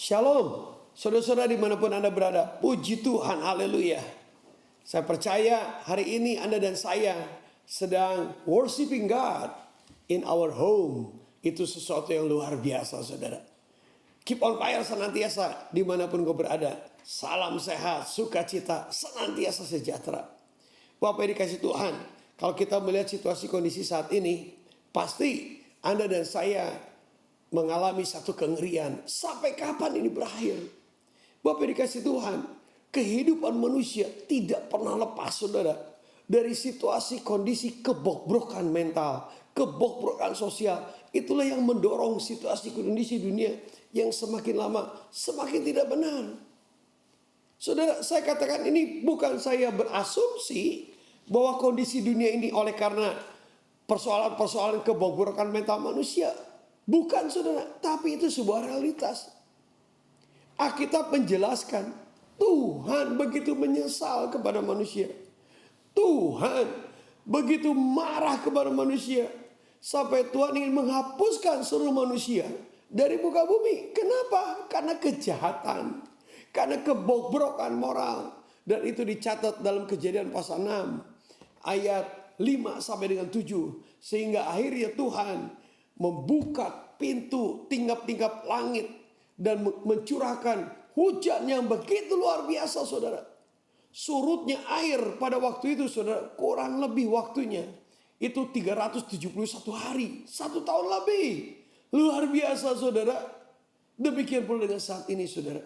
Shalom, saudara-saudara dimanapun Anda berada, puji Tuhan, haleluya. Saya percaya hari ini Anda dan saya sedang worshiping God in our home. Itu sesuatu yang luar biasa, saudara. Keep on fire senantiasa dimanapun kau berada. Salam sehat, sukacita, senantiasa sejahtera. Bapak yang dikasih Tuhan, kalau kita melihat situasi kondisi saat ini, pasti Anda dan saya mengalami satu kengerian. Sampai kapan ini berakhir? Bapak yang dikasih Tuhan, kehidupan manusia tidak pernah lepas, saudara, dari situasi kondisi kebobrokan mental, kebobrokan sosial. Itulah yang mendorong situasi kondisi dunia yang semakin lama semakin tidak benar. Saudara, saya katakan ini bukan saya berasumsi bahwa kondisi dunia ini oleh karena persoalan-persoalan kebobrokan mental manusia. Bukan, saudara, tapi itu sebuah realitas. Alkitab menjelaskan Tuhan begitu menyesal kepada manusia. Tuhan begitu marah kepada manusia sampai Tuhan ingin menghapuskan seluruh manusia dari muka bumi. Kenapa? Karena kejahatan, karena kebobrokan moral. Dan itu dicatat dalam Kejadian pasal 6 ayat 5 sampai dengan 7. Sehingga akhirnya Tuhan membuka pintu tingkap-tingkap langit dan mencurahkan hujan yang begitu luar biasa, saudara. Surutnya air pada waktu itu, saudara, kurang lebih waktunya itu 371 hari, 1 tahun lebih. Luar biasa, saudara. Demikian pula dengan saat ini, saudara.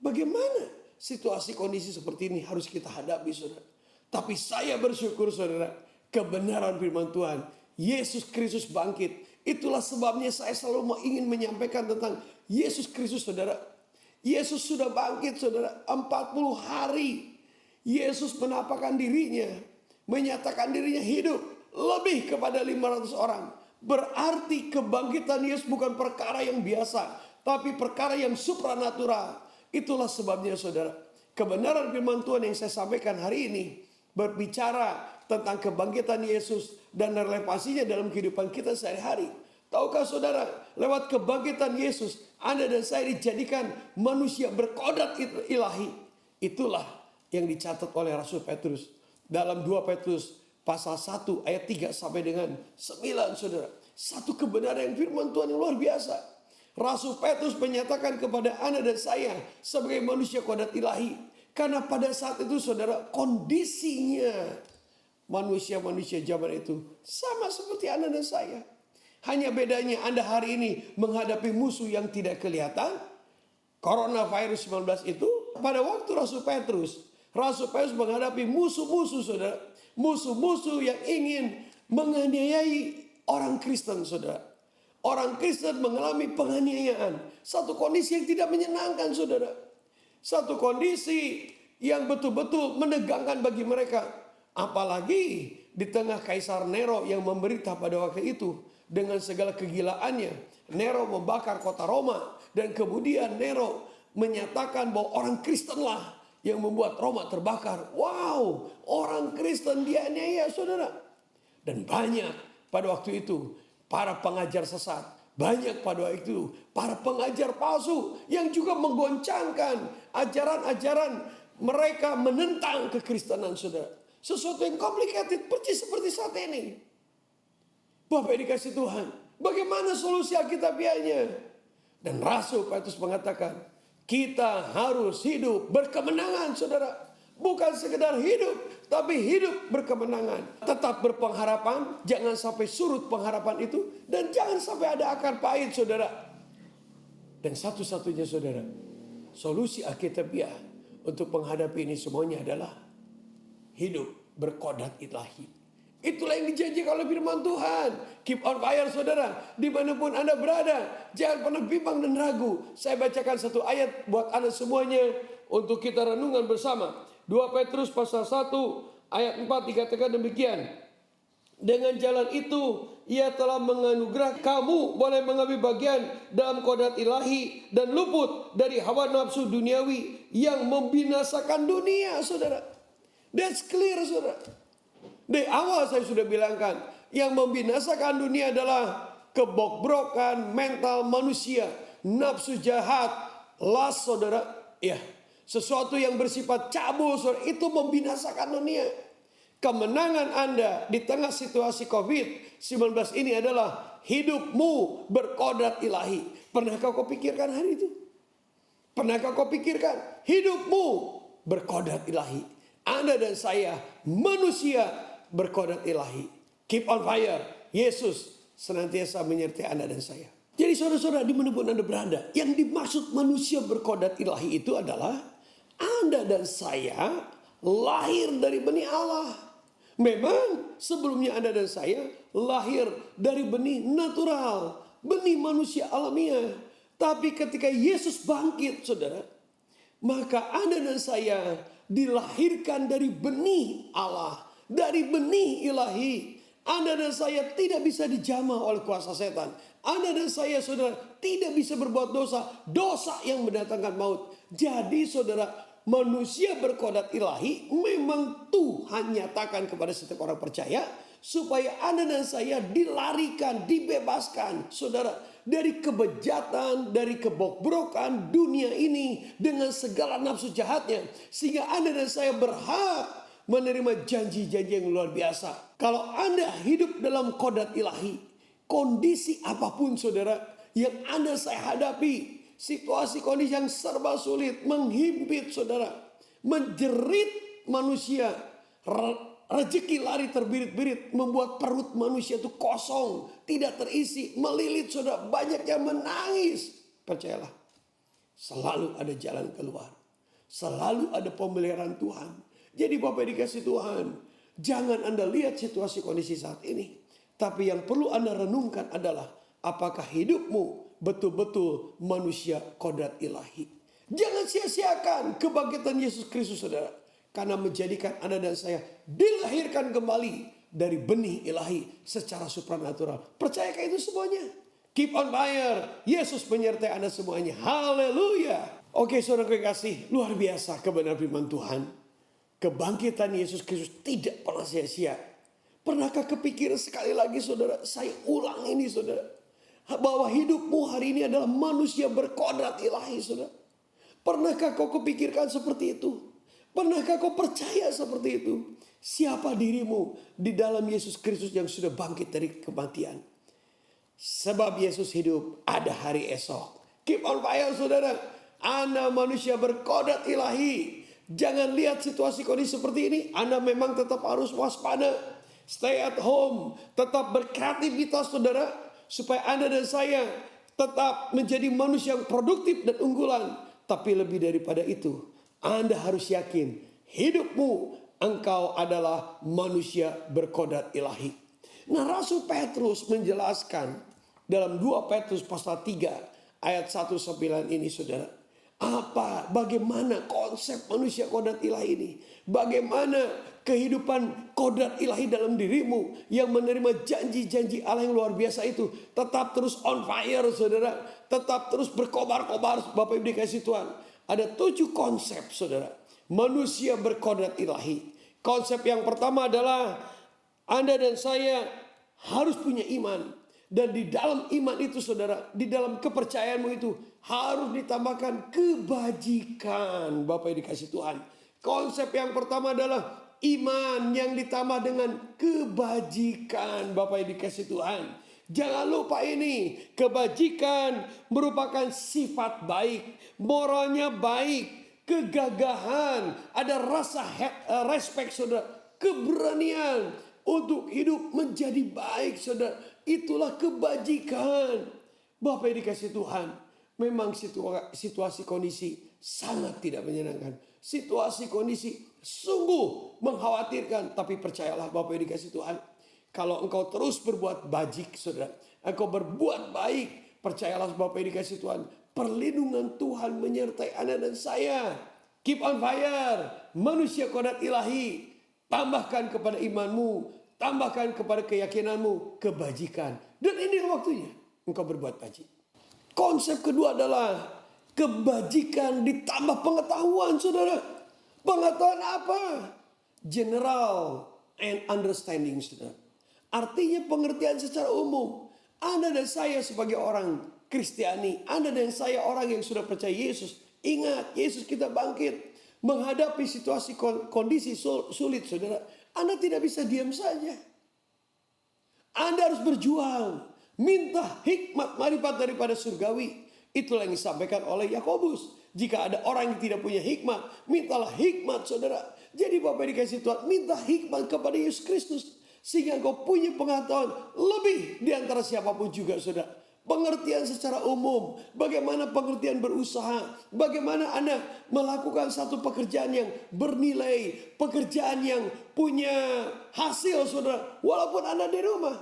Bagaimana situasi kondisi seperti ini harus kita hadapi, saudara. Tapi saya bersyukur, saudara, kebenaran firman Tuhan, Yesus Kristus bangkit. Itulah sebabnya saya selalu ingin menyampaikan tentang Yesus Kristus, saudara. Yesus sudah bangkit, saudara. 40 hari Yesus menampakkan dirinya, menyatakan dirinya hidup lebih kepada 500 orang. Berarti kebangkitan Yesus bukan perkara yang biasa, tapi perkara yang supranatural. Itulah sebabnya, saudara, kebenaran firman Tuhan yang saya sampaikan hari ini berbicara tentang kebangkitan Yesus dan relevansinya dalam kehidupan kita sehari-hari. Tahukah saudara, lewat kebangkitan Yesus, Anda dan saya dijadikan manusia berkodrat ilahi. Itulah yang dicatat oleh Rasul Petrus dalam 2 Petrus pasal 1 ayat 3 sampai dengan 9, saudara. Satu kebenaran yang firman Tuhan yang luar biasa. Rasul Petrus menyatakan kepada Anda dan saya sebagai manusia kodrat ilahi. Karena pada saat itu, saudara, kondisinya manusia-manusia zaman itu sama seperti Anda dan saya. Hanya bedanya Anda hari ini menghadapi musuh yang tidak kelihatan. Coronavirus 19 itu pada waktu Rasul Petrus menghadapi musuh-musuh, saudara. Musuh-musuh yang ingin menganiayai orang Kristen, saudara. Orang Kristen mengalami penganiayaan. Satu kondisi yang tidak menyenangkan, saudara. Satu kondisi yang betul-betul menegangkan bagi mereka. Apalagi di tengah Kaisar Nero yang memerintah pada waktu itu. Dengan segala kegilaannya, Nero membakar kota Roma. Dan kemudian Nero menyatakan bahwa orang Kristenlah yang membuat Roma terbakar. Wow, orang Kristen dianiaya, saudara. Dan banyak pada waktu itu para pengajar sesat. Banyak pada waktu itu para pengajar palsu yang juga menggoncangkan ajaran-ajaran mereka menentang kekristenan, saudara. Sesuatu yang complicated persis seperti saat ini. Bapak yang dikasih Tuhan, bagaimana solusi Alkitabiahnya? Dan Rasul Petrus mengatakan, kita harus hidup berkemenangan, saudara. Bukan sekedar hidup, tapi hidup berkemenangan. Tetap berpengharapan, jangan sampai surut pengharapan itu. Dan jangan sampai ada akar pahit, saudara. Dan satu-satunya, saudara, solusi Alkitabiah untuk menghadapi ini semuanya adalah hidup berkodrat ilahi. Itulah yang dijanjikan oleh firman Tuhan. Keep on fire, saudara. Dimanapun Anda berada, jangan pernah bimbang dan ragu. Saya bacakan satu ayat buat Anda semuanya untuk kita renungan bersama. 2 Petrus pasal 1 ayat 4 dikatakan demikian. Dengan jalan itu ia telah menganugerah kamu boleh mengambil bagian dalam kodrat ilahi dan luput dari hawa nafsu duniawi yang membinasakan dunia, saudara. That's clear, saudara. Di awal saya sudah bilangkan, yang membinasakan dunia adalah kebobrokan mental manusia, nafsu jahat, lust saudara, ya, sesuatu yang bersifat cabul saudara, itu membinasakan dunia. Kemenangan Anda di tengah situasi COVID-19 ini adalah hidupmu berkodrat ilahi. Pernahkah kau pikirkan hari itu? Pernahkah kau pikirkan hidupmu berkodrat ilahi? Anda dan saya manusia berkodrat ilahi. Keep on fire. Yesus senantiasa menyertai Anda dan saya. Jadi saudara-saudara, dimanapun Anda berada, yang dimaksud manusia berkodrat ilahi itu adalah Anda dan saya lahir dari benih Allah. Memang sebelumnya Anda dan saya lahir dari benih natural, benih manusia alamiah. Tapi ketika Yesus bangkit saudara, maka Anda dan saya dilahirkan dari benih Allah, dari benih ilahi. Anda dan saya tidak bisa dijamah oleh kuasa setan. Anda dan saya saudara tidak bisa berbuat dosa, dosa yang mendatangkan maut. Jadi saudara, manusia berkodrat ilahi memang Tuhan nyatakan kepada setiap orang percaya supaya Anda dan saya dilarikan, dibebaskan saudara dari kebejatan, dari kebobrokan dunia ini dengan segala nafsu jahatnya, sehingga Anda dan saya berhak menerima janji-janji yang luar biasa. Kalau Anda hidup dalam kodrat ilahi, kondisi apapun saudara yang Anda saya hadapi, situasi kondisi yang serba sulit, menghimpit saudara, menjerit manusia, rezeki lari terbirit-birit, membuat perut manusia itu kosong, tidak terisi, melilit saudara, banyak yang menangis. Percayalah, selalu ada jalan keluar, selalu ada pemeliharaan Tuhan. Jadi Bapak dikasih Tuhan, jangan Anda lihat situasi kondisi saat ini, tapi yang perlu Anda renungkan adalah apakah hidupmu betul-betul manusia kodrat ilahi. Jangan sia-siakan kebangkitan Yesus Kristus saudara, karena menjadikan Anda dan saya dilahirkan kembali dari benih ilahi secara supranatural. Percayakah itu semuanya? Keep on fire. Yesus menyertai Anda semuanya. Haleluya. Oke saudara kekasih, luar biasa kebenaran firman Tuhan. Kebangkitan Yesus Kristus tidak pernah sia-sia. Pernahkah kepikiran sekali lagi saudara, saya ulang ini saudara, bahwa hidupmu hari ini adalah manusia berkodrat ilahi saudara. Pernahkah kau kepikirkan seperti itu? Pernahkah kau percaya seperti itu? Siapa dirimu di dalam Yesus Kristus yang sudah bangkit dari kematian? Sebab Yesus hidup, ada hari esok. Keep on fire saudara. Anda manusia berkodrat ilahi. Jangan lihat situasi kondisi seperti ini. Anda memang tetap harus waspada. Stay at home. Tetap berkreativitas saudara. Supaya Anda dan saya tetap menjadi manusia yang produktif dan unggulan. Tapi lebih daripada itu, Anda harus yakin hidupmu, engkau adalah manusia berkodrat ilahi. Nah, Rasul Petrus menjelaskan dalam 2 Petrus pasal 3 ayat 1-9 ini saudara. Bagaimana konsep manusia kodrat ilahi ini? Bagaimana kehidupan kodrat ilahi dalam dirimu yang menerima janji-janji Allah yang luar biasa itu? Tetap terus on fire saudara. Tetap terus berkobar-kobar Bapak Ibu dikasih Tuhan. Ada 7 konsep saudara. Manusia berkodrat ilahi. Konsep yang pertama adalah Anda dan saya harus punya iman. Dan di dalam iman itu saudara, di dalam kepercayaanmu itu harus ditambahkan kebajikan. Bapak yang dikasih Tuhan. Konsep yang pertama adalah iman yang ditambah dengan kebajikan. Bapak yang dikasih Tuhan. Jangan lupa ini, kebajikan merupakan sifat baik, moralnya baik, kegagahan, ada rasa respect saudara, keberanian untuk hidup menjadi baik saudara. Itulah kebajikan. Bapak yang dikasih Tuhan, memang situasi kondisi sangat tidak menyenangkan. Situasi kondisi sungguh mengkhawatirkan. Tapi percayalah Bapak yang dikasih Tuhan, kalau engkau terus berbuat bajik saudara, engkau berbuat baik, percayalah Bapak yang dikasih Tuhan, perlindungan Tuhan menyertai Anda dan saya. Keep on fire. Manusia kodrat ilahi. Tambahkan kepada imanmu, tambahkan kepada keyakinanmu kebajikan. Dan ini waktunya engkau berbuat baik. Konsep kedua adalah kebajikan ditambah pengetahuan saudara. Pengetahuan apa? General and understanding saudara. Artinya pengertian secara umum. Anda dan saya sebagai orang Kristiani, Anda dan saya orang yang sudah percaya Yesus. Ingat, Yesus kita bangkit. Menghadapi situasi kondisi sulit, saudara. Anda tidak bisa diam saja. Anda harus berjuang. Minta hikmat marifat daripada surgawi. Itulah yang disampaikan oleh Yakobus. Jika ada orang yang tidak punya hikmat, mintalah hikmat, saudara. Jadi Bapak dikasih Tuhan, minta hikmat kepada Yesus Kristus. Sehingga kau punya pengetahuan lebih di antara siapapun juga, saudara. Pengertian secara umum, bagaimana pengertian berusaha, bagaimana Anda melakukan satu pekerjaan yang bernilai, pekerjaan yang punya hasil, saudara. Walaupun Anda di rumah,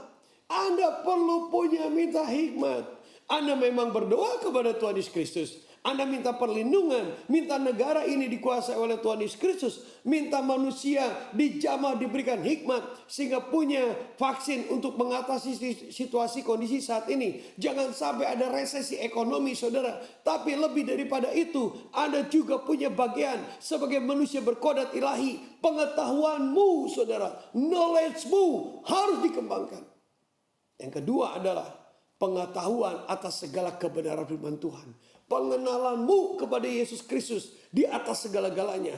Anda perlu punya minta hikmat. Anda memang berdoa kepada Tuhan Yesus Kristus. Anda minta perlindungan, minta negara ini dikuasai oleh Tuhan Yesus Kristus, minta manusia dijamah diberikan hikmat sehingga punya vaksin untuk mengatasi situasi kondisi saat ini. Jangan sampai ada resesi ekonomi, saudara. Tapi lebih daripada itu, Anda juga punya bagian sebagai manusia berkodrat ilahi. Pengetahuanmu, saudara, knowledge-mu harus dikembangkan. Yang kedua adalah pengetahuan atas segala kebenaran firman Tuhan. Pengenalanmu kepada Yesus Kristus di atas segala-galanya.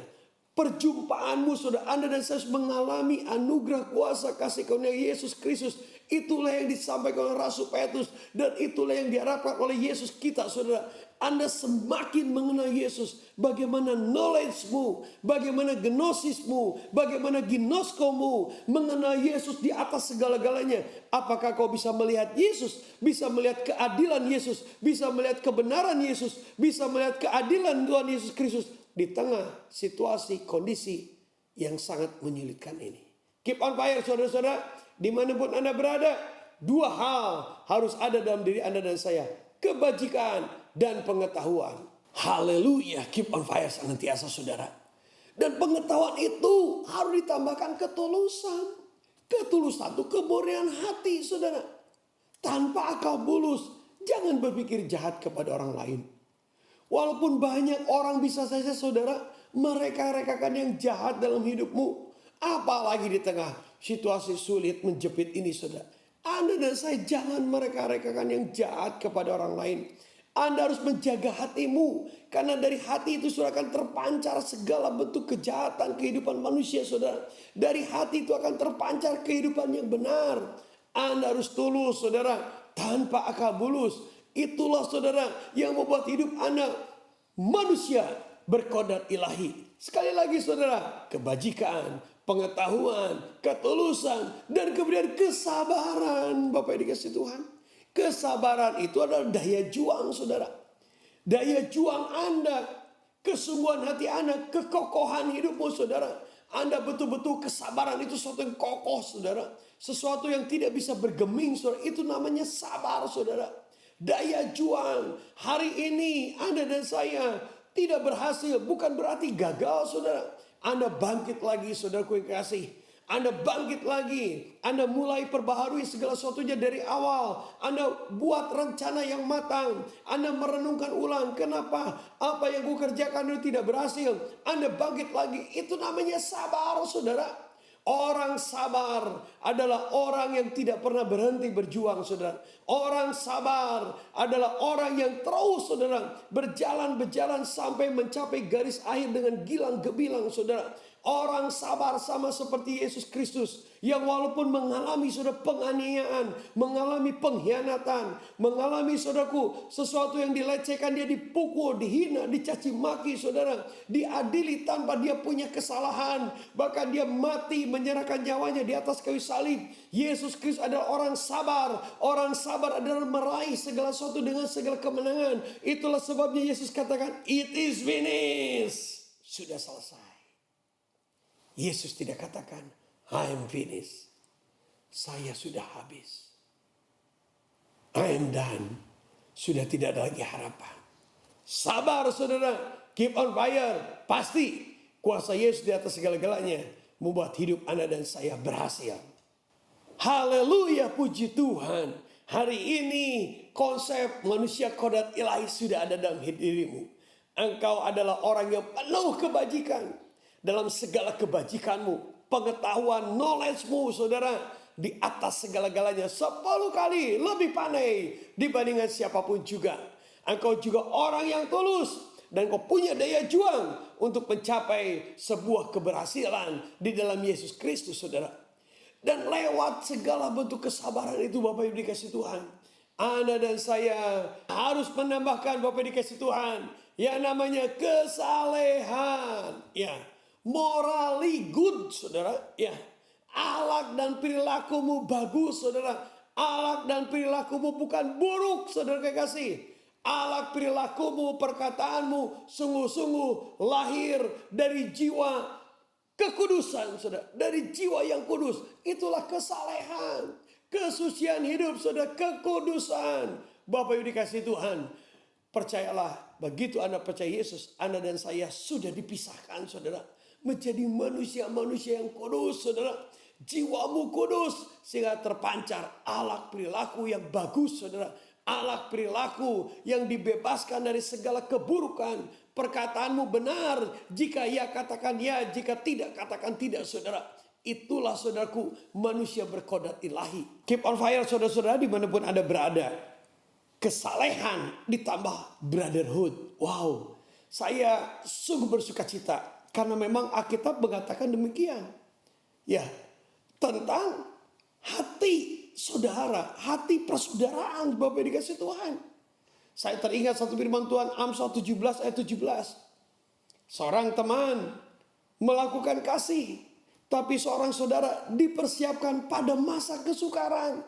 Perjumpaanmu, saudara, Anda dan saya mengalami anugerah kuasa kasih karunia Yesus Kristus. Itulah yang disampaikan oleh Rasul Petrus. Dan itulah yang diharapkan oleh Yesus kita, saudara. Anda semakin mengenal Yesus. Bagaimana knowledge-mu, bagaimana genosismu, bagaimana ginoskomu mengenal Yesus di atas segala-galanya. Apakah kau bisa melihat Yesus, bisa melihat keadilan Yesus, bisa melihat kebenaran Yesus, bisa melihat keadilan Tuhan Yesus Kristus di tengah situasi kondisi yang sangat menyulitkan ini. Keep on fire, saudara-saudara, dimanapun Anda berada. Dua hal harus ada dalam diri Anda dan saya: kebajikan dan pengetahuan. Haleluya, keep on fire senantiasa, saudara. Dan pengetahuan itu harus ditambahkan ketulusan. Ketulusan itu kemurnian hati, saudara. Tanpa akal bulus, jangan berpikir jahat kepada orang lain. Walaupun banyak orang bisa saja, saudara, mereka-rekakan yang jahat dalam hidupmu. Apalagi di tengah situasi sulit menjepit ini, saudara. Anda dan saya jangan mereka-rekakan yang jahat kepada orang lain. Anda harus menjaga hatimu. Karena dari hati itu saudara akan terpancar segala bentuk kejahatan kehidupan manusia, saudara. Dari hati itu akan terpancar kehidupan yang benar. Anda harus tulus, saudara, tanpa akal bulus. Itulah, saudara, yang membuat hidup Anda manusia berkodrat ilahi. Sekali lagi, saudara, kebajikan, pengetahuan, ketulusan, dan kemudian kesabaran. Bapak dikasih Tuhan. Kesabaran itu adalah daya juang, saudara. Daya juang Anda, kesungguhan hati Anda, kekokohan hidupmu, saudara. Anda betul-betul kesabaran itu sesuatu yang kokoh, saudara. Sesuatu yang tidak bisa bergeming, saudara. Itu namanya sabar, saudara. Daya juang. Hari ini Anda dan saya tidak berhasil, bukan berarti gagal, saudara. Anda bangkit lagi, saudaraku yang kasih. Anda bangkit lagi. Anda mulai perbaharui segala sesuatunya dari awal. Anda buat rencana yang matang. Anda merenungkan ulang. Kenapa apa yang gue kerjakan itu tidak berhasil. Anda bangkit lagi. Itu namanya sabar, saudara. Orang sabar adalah orang yang tidak pernah berhenti berjuang, saudara. Orang sabar adalah orang yang terus, saudara, berjalan sampai mencapai garis akhir dengan gilang gemilang, saudara. Orang sabar sama seperti Yesus Kristus yang walaupun mengalami, saudara, penganiayaan, mengalami pengkhianatan, mengalami, saudaraku, sesuatu yang dilecehkan, dia dipukul, dihina, dicaci maki, saudara, diadili tanpa dia punya kesalahan, bahkan dia mati menyerahkan nyawanya di atas kayu salib. Yesus Kristus adalah orang sabar. Orang sabar adalah meraih segala sesuatu dengan segala kemenangan. Itulah sebabnya Yesus katakan, "It is finished." Sudah selesai. Yesus tidak katakan, "I am finished." Saya sudah habis. I am done. Sudah tidak ada lagi harapan. Sabar, saudara. Keep on fire. Pasti kuasa Yesus di atas segala-galanya membuat hidup Anda dan saya berhasil. Haleluya, puji Tuhan. Hari ini konsep manusia kodrat ilahi sudah ada dalam hidup dirimu. Engkau adalah orang yang penuh kebajikan. Dalam segala kebajikanmu, pengetahuan, knowledge-mu, saudara, di atas segala-galanya 10 kali lebih pandai dibandingkan siapapun juga. Engkau juga orang yang tulus dan kau punya daya juang untuk mencapai sebuah keberhasilan di dalam Yesus Kristus, saudara. Dan lewat segala bentuk kesabaran itu, Bapak Ibu dikasih Tuhan, Anda dan saya harus menambahkan, Bapak Ibu dikasih Tuhan, yang namanya kesalehan. Ya, morally good, saudara. Ya, akhlak dan perilakumu bagus, saudara. Akhlak dan perilakumu bukan buruk, saudara kekasih. Akhlak, perilakumu, perkataanmu sungguh-sungguh lahir dari jiwa kekudusan, saudara. Dari jiwa yang kudus. Itulah kesalehan, kesucian hidup, saudara, kekudusan. Bapak Ibu dikasih Tuhan, percayalah, begitu Anda percaya Yesus, Anda dan saya sudah dipisahkan, saudara, menjadi manusia-manusia yang kudus, saudara. Jiwamu kudus sehingga terpancar akhlak perilaku yang bagus, saudara. Akhlak perilaku yang dibebaskan dari segala keburukan. Perkataanmu benar, jika ya katakan ya, jika tidak katakan tidak, saudara. Itulah, saudaraku, manusia berkodrat ilahi. Keep on fire, saudara-saudara, dimanapun Anda berada. Kesalehan ditambah brotherhood. Wow, saya sungguh bersuka cita karena memang Alkitab mengatakan demikian. Ya, tentang hati saudara, hati persaudaraan, Bapak dikasih Tuhan. Saya teringat satu firman Tuhan, Amsal 17 ayat 17. Seorang teman melakukan kasih, tapi seorang saudara dipersiapkan pada masa kesukaran.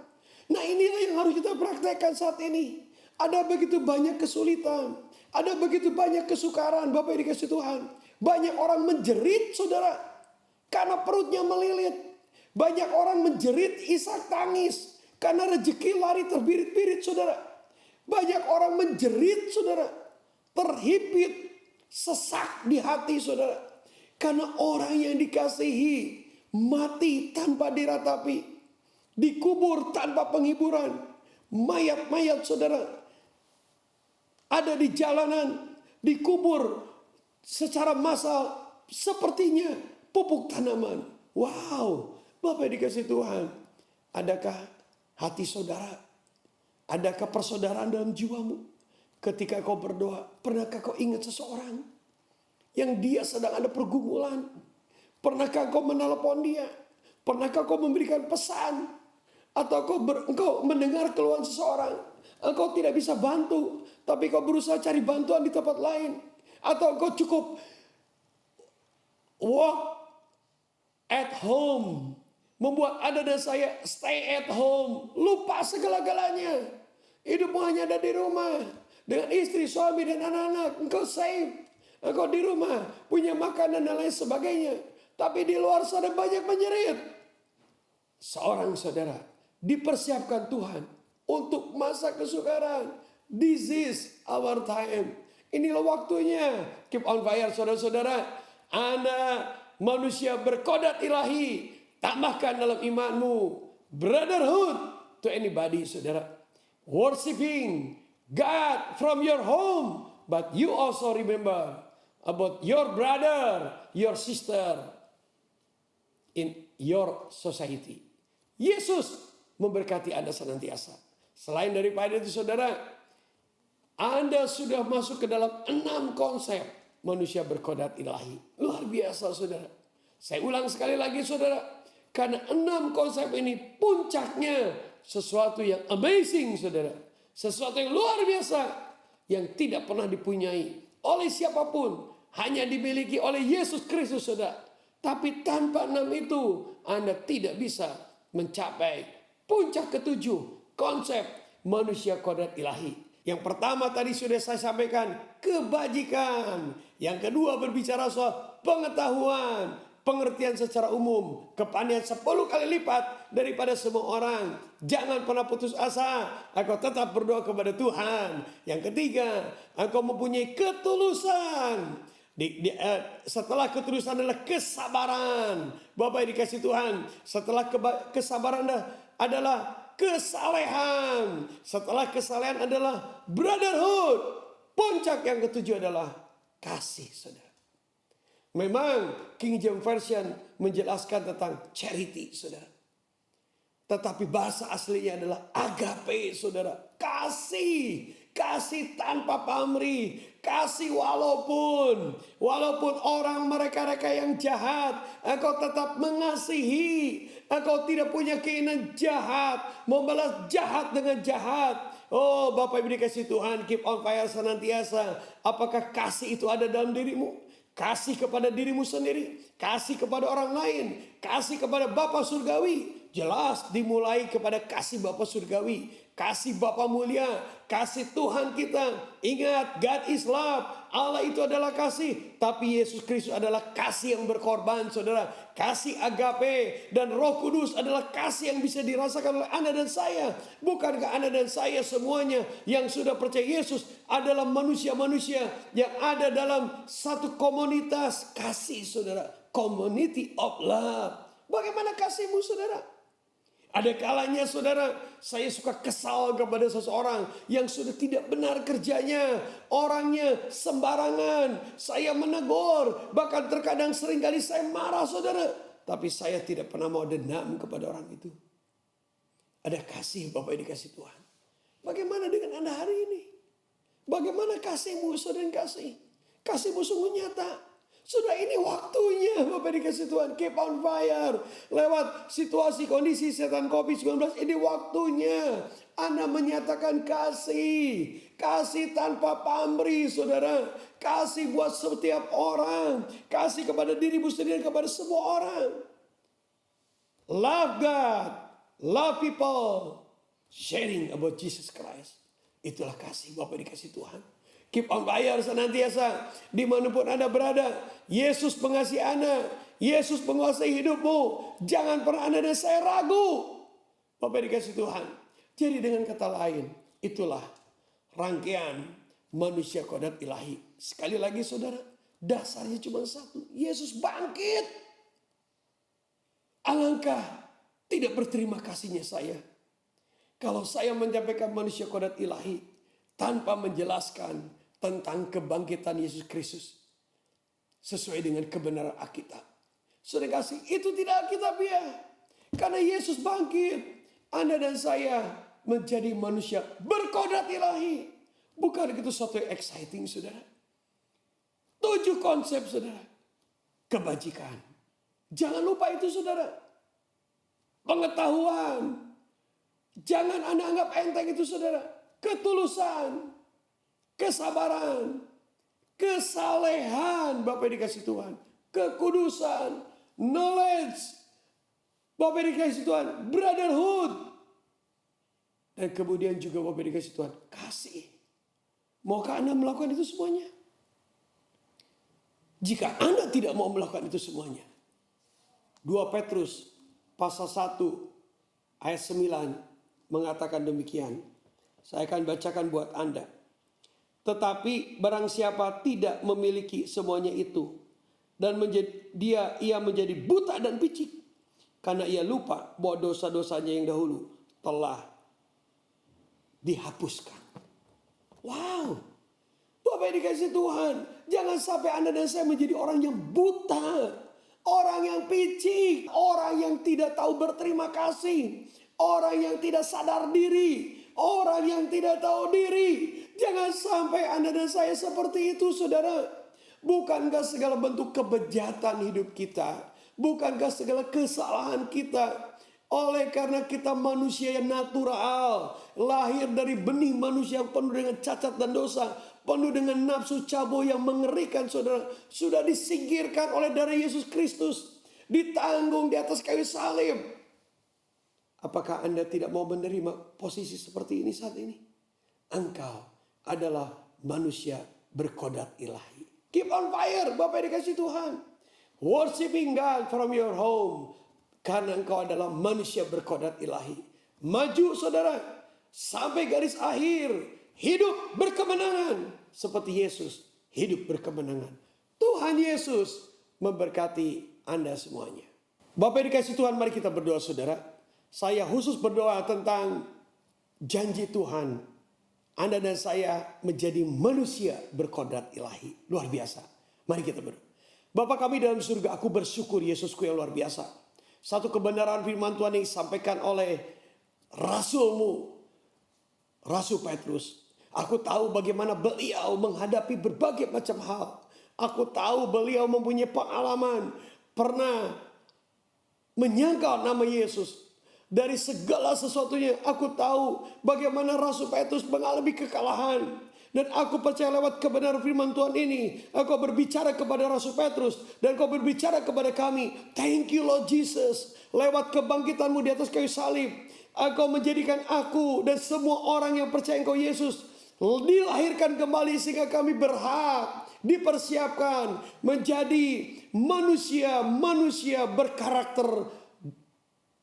Nah, inilah yang harus kita praktekkan saat ini. Ada begitu banyak kesulitan, ada begitu banyak kesukaran, Bapak dikasih Tuhan. Banyak orang menjerit, saudara, karena perutnya melilit. Banyak orang menjerit isak tangis karena rezeki lari terbirit-birit, saudara. Banyak orang menjerit, saudara, terhimpit, sesak di hati, saudara. Karena orang yang dikasihi mati tanpa diratapi, dikubur tanpa penghiburan. Mayat-mayat, saudara, ada di jalanan, dikubur secara massal sepertinya pupuk tanaman. Wow, Bapak dikasih Tuhan, adakah hati saudara? Adakah persaudaraan dalam jiwamu? Ketika kau berdoa, pernahkah kau ingat seseorang yang dia sedang ada pergumulan? Pernahkah kau menelepon dia? Pernahkah kau memberikan pesan? Atau engkau mendengar keluhan seseorang, engkau tidak bisa bantu, tapi kau berusaha cari bantuan di tempat lain? Atau engkau cukup walk at home, membuat Anda dan saya stay at home, lupa segala-galanya. Hidupmu hanya ada di rumah dengan istri, suami, dan anak-anak. Engkau safe, engkau di rumah, punya makanan dan lain sebagainya. Tapi di luar sana banyak menjerit. Seorang saudara dipersiapkan Tuhan untuk masa kesukaran. This is our time. Inilah waktunya. Keep on fire, saudara-saudara. Anda manusia berkodrat ilahi, tambahkan dalam imanmu brotherhood to anybody, saudara. Worshiping God from your home, but you also remember about your brother, your sister in your society. Yesus memberkati Anda senantiasa. Selain daripada itu, saudara, Anda sudah masuk ke dalam 6 konsep manusia berkodrat ilahi. Luar biasa, saudara. Saya ulang sekali lagi, saudara. Karena 6 konsep ini puncaknya sesuatu yang amazing, saudara. Sesuatu yang luar biasa, yang tidak pernah dipunyai oleh siapapun. Hanya dimiliki oleh Yesus Kristus, saudara. Tapi tanpa 6 itu, Anda tidak bisa mencapai puncak ketujuh konsep manusia kodrat ilahi. Yang pertama tadi sudah saya sampaikan, kebajikan. Yang kedua berbicara soal pengetahuan, pengertian secara umum, kepandaian 10 kali lipat daripada semua orang. Jangan pernah putus asa, engkau tetap berdoa kepada Tuhan. Yang ketiga, engkau mempunyai ketulusan. Setelah ketulusan adalah kesabaran. Bapak dikasih Tuhan, setelah kesabaran adalah kesalehan. Setelah kesalehan adalah brotherhood. Puncak yang ketujuh adalah kasih, saudara. Memang King James Version menjelaskan tentang charity, saudara. Tetapi bahasa aslinya adalah agape, saudara. Kasih. Kasih tanpa pamrih. Kasih walaupun orang mereka yang jahat, engkau tetap mengasihi. Engkau tidak punya keinginan jahat, membalas jahat dengan jahat. Oh Bapak Ibu dikasih Tuhan, keep on fire senantiasa. Apakah kasih itu ada dalam dirimu? Kasih kepada dirimu sendiri, kasih kepada orang lain, kasih kepada Bapa Surgawi. Jelas dimulai kepada kasih Bapa Surgawi, kasih Bapa mulia, kasih Tuhan kita. Ingat, God is love. Allah itu adalah kasih, tapi Yesus Kristus adalah kasih yang berkorban, saudara. Kasih agape dan Roh Kudus adalah kasih yang bisa dirasakan oleh Anda dan saya. Bukankah Anda dan saya semuanya yang sudah percaya Yesus adalah manusia-manusia yang ada dalam satu komunitas kasih, saudara. Community of love. Bagaimana kasihmu, saudara? Ada kalanya saudara, saya suka kesal kepada seseorang yang sudah tidak benar kerjanya. Orangnya sembarangan, saya menegur. Bahkan terkadang seringkali saya marah, saudara. Tapi saya tidak pernah mau dendam kepada orang itu. Ada kasih, Bapak dikasih Tuhan. Bagaimana dengan Anda hari ini? Bagaimana kasihmu, saudara yang kasih? Kasihmu sungguh nyata. Sudah ini waktunya Bapak dikasih Tuhan. Keep on fire. Lewat situasi kondisi setan COVID-19, ini waktunya Anda menyatakan kasih. Kasih tanpa pamrih, saudara. Kasih buat setiap orang. Kasih kepada dirimu sendiri, kepada semua orang. Love God. Love people. Sharing about Jesus Christ. Itulah kasih Bapak dikasih Tuhan. Keep on fire senantiasa. Dimanapun Anda berada. Yesus mengasihi Anda. Yesus menguasai hidupmu. Jangan pernah Anda dan saya ragu. Bapak dikasih Tuhan. Jadi dengan kata lain. Itulah rangkaian manusia kodrat ilahi. Sekali lagi saudara. Dasarnya cuma satu. Yesus bangkit. Alangkah tidak berterima kasihnya saya. Kalau saya menyampaikan manusia kodrat ilahi. Tanpa menjelaskan tentang kebangkitan Yesus Kristus sesuai dengan kebenaran Alkitab. Saudara kasih, itu tidak Alkitabiah. Karena Yesus bangkit, Anda dan saya menjadi manusia berkodrat ilahi. Bukan itu suatu yang exciting, saudara? 7 konsep, saudara. Kebajikan. Jangan lupa itu, saudara. Pengetahuan. Jangan Anda anggap enteng itu, saudara. Ketulusan. Kesabaran, kesalehan, Bapak dikasih Tuhan, kekudusan, knowledge, Bapak dikasih Tuhan, brotherhood, dan kemudian juga Bapak dikasih Tuhan, kasih. Maukah Anda melakukan itu semuanya? Jika Anda tidak mau melakukan itu semuanya, 2 Petrus pasal 1 ayat 9 mengatakan demikian. Saya akan bacakan buat Anda. Tetapi barang siapa tidak memiliki semuanya itu dan ia menjadi buta dan picik karena ia lupa bahwa dosa-dosanya yang dahulu telah dihapuskan. Wow. Bapak dikasih Tuhan, jangan sampai Anda dan saya menjadi orang yang buta, orang yang picik, orang yang tidak tahu berterima kasih, orang yang tidak sadar diri, orang yang tidak tahu diri. Jangan sampai Anda dan saya seperti itu, saudara. Bukankah segala bentuk kebejatan hidup kita, bukankah segala kesalahan kita, oleh karena kita manusia yang natural, lahir dari benih manusia yang penuh dengan cacat dan dosa, penuh dengan nafsu cabo yang mengerikan, saudara, sudah disingkirkan oleh darah Yesus Kristus, ditanggung di atas kayu salib. Apakah Anda tidak mau menerima posisi seperti ini saat ini? Engkau adalah manusia berkodrat ilahi. Keep on fire, Bapak dikasih Tuhan. Worshiping God from your home. Karena engkau adalah manusia berkodrat ilahi. Maju saudara, sampai garis akhir. Hidup berkemenangan. Seperti Yesus hidup berkemenangan. Tuhan Yesus memberkati Anda semuanya. Bapak dikasih Tuhan, mari kita berdoa saudara. Saya khusus berdoa tentang janji Tuhan. Anda dan saya menjadi manusia berkodrat ilahi. Luar biasa. Mari kita berdoa. Bapa kami dalam surga, aku bersyukur Yesusku yang luar biasa. Satu kebenaran firman Tuhan yang disampaikan oleh Rasulmu, Rasul Petrus. Aku tahu bagaimana beliau menghadapi berbagai macam hal. Aku tahu beliau mempunyai pengalaman, pernah menyangkal nama Yesus. Dari segala sesuatunya aku tahu bagaimana Rasul Petrus mengalami kekalahan. Dan aku percaya lewat kebenaran firman Tuhan ini, aku berbicara kepada Rasul Petrus dan kau berbicara kepada kami. Thank you Lord Jesus. Lewat kebangkitanmu di atas kayu salib, engkau menjadikan aku dan semua orang yang percaya engkau Yesus dilahirkan kembali sehingga kami berhak dipersiapkan menjadi manusia berkarakter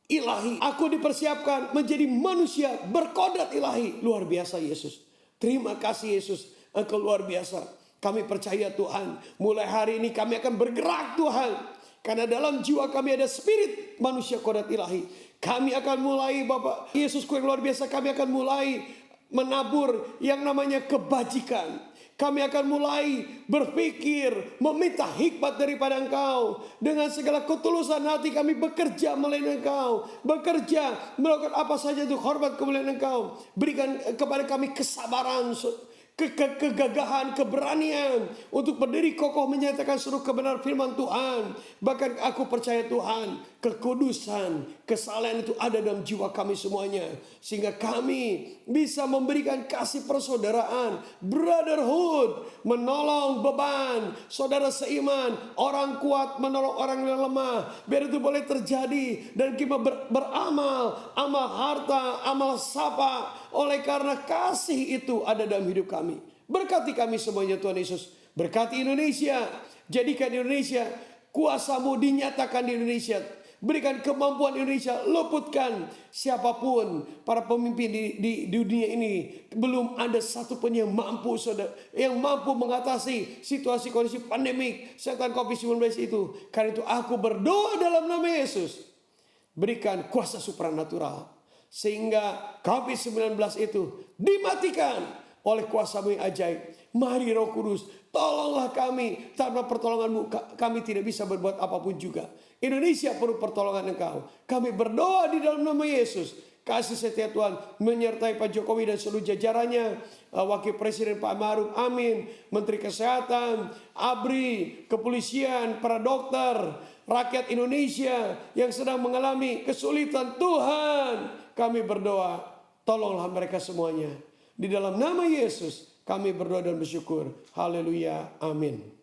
ilahi. Aku dipersiapkan menjadi manusia berkodrat ilahi. Luar biasa Yesus. Terima kasih Yesus. Engkau luar biasa. Kami percaya Tuhan. Mulai hari ini kami akan bergerak Tuhan. Karena dalam jiwa kami ada spirit manusia kodrat ilahi. Kami akan mulai Bapak Yesusku yang luar biasa. Kami akan mulai menabur yang namanya kebajikan. Kami akan mulai berpikir, meminta hikmat daripada Engkau. Dengan segala ketulusan hati kami bekerja melayani Engkau. Bekerja, melakukan apa saja untuk hormat kemuliaan Engkau. Berikan kepada kami kesabaran, kegagahan, keberanian untuk berdiri kokoh menyatakan seluruh kebenaran firman Tuhan. Bahkan aku percaya Tuhan, kekudusan, kesalahan itu ada dalam jiwa kami semuanya. Sehingga kami bisa memberikan kasih persaudaraan, brotherhood, menolong beban, saudara seiman, orang kuat menolong orang yang lemah. Biar itu boleh terjadi dan kita beramal, amal harta, amal sapa. Oleh karena kasih itu ada dalam hidup kami. Berkati kami semuanya Tuhan Yesus. Berkati Indonesia. Jadikan Indonesia, kuasa-Mu dinyatakan di Indonesia. Berikan kemampuan Indonesia. Luputkan siapapun para pemimpin di dunia ini. Belum ada satupun yang mampu, saudara, yang mampu mengatasi situasi kondisi pandemik setan COVID-19 itu. Karena itu aku berdoa dalam nama Yesus. Berikan kuasa supranatural. Sehingga COVID-19 itu dimatikan oleh kuasa-Mu yang ajaib. Mari Roh Kudus, tolonglah kami. Tanpa pertolongan-Mu kami tidak bisa berbuat apapun juga. Indonesia perlu pertolongan Engkau. Kami berdoa di dalam nama Yesus. Kasih setia Tuhan menyertai Pak Jokowi dan seluruh jajarannya. Wakil Presiden Pak Ma'ruf Amin, Menteri Kesehatan, ABRI, Kepolisian, para dokter, rakyat Indonesia yang sedang mengalami kesulitan. Tuhan, kami berdoa, tolonglah mereka semuanya. Di dalam nama Yesus kami berdoa dan bersyukur. Haleluya, amin.